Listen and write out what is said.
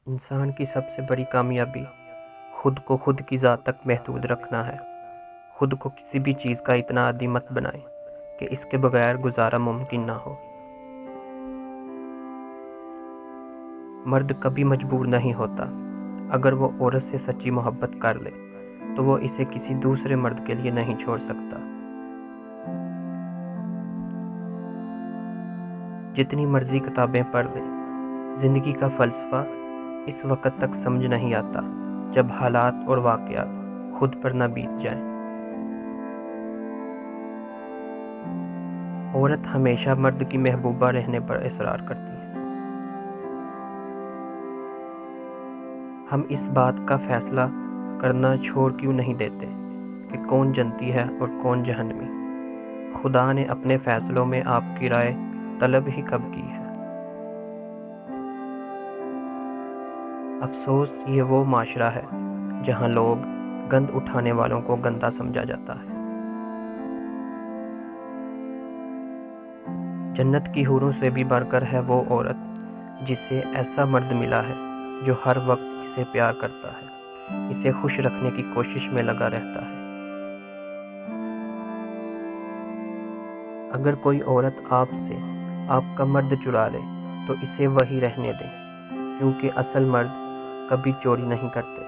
انسان کی سب سے بڑی کامیابی خود کو خود کی ذات تک محدود رکھنا ہے۔ خود کو کسی بھی چیز کا اتنا عادی مت بنائیں کہ اس کے بغیر گزارا ممکن نہ ہو۔ مرد کبھی مجبور نہیں ہوتا۔ اگر وہ عورت سے سچی محبت کر لے تو وہ اسے کسی دوسرے مرد کے لیے نہیں چھوڑ سکتا۔ جتنی مرضی کتابیں پڑھ لیں، زندگی کا فلسفہ اس وقت تک سمجھ نہیں آتا جب حالات اور واقعات خود پر نہ بیت جائیں۔ عورت ہمیشہ مرد کی محبوبہ رہنے پر اصرار کرتی ہے۔ ہم اس بات کا فیصلہ کرنا چھوڑ کیوں نہیں دیتے کہ کون جنتی ہے اور کون جہنمی؟ خدا نے اپنے فیصلوں میں آپ کی رائے طلب ہی کب کی ہے؟ افسوس، یہ وہ معاشرہ ہے جہاں لوگ گند اٹھانے والوں کو گندا سمجھا جاتا ہے۔ جنت کی حوروں سے بھی بڑھ کر ہے وہ عورت جسے ایسا مرد ملا ہے جو ہر وقت اسے پیار کرتا ہے، اسے خوش رکھنے کی کوشش میں لگا رہتا ہے۔ اگر کوئی عورت آپ سے آپ کا مرد چرا لے تو اسے وہی رہنے دیں، کیونکہ اصل مرد کبھی چوری نہیں کرتے۔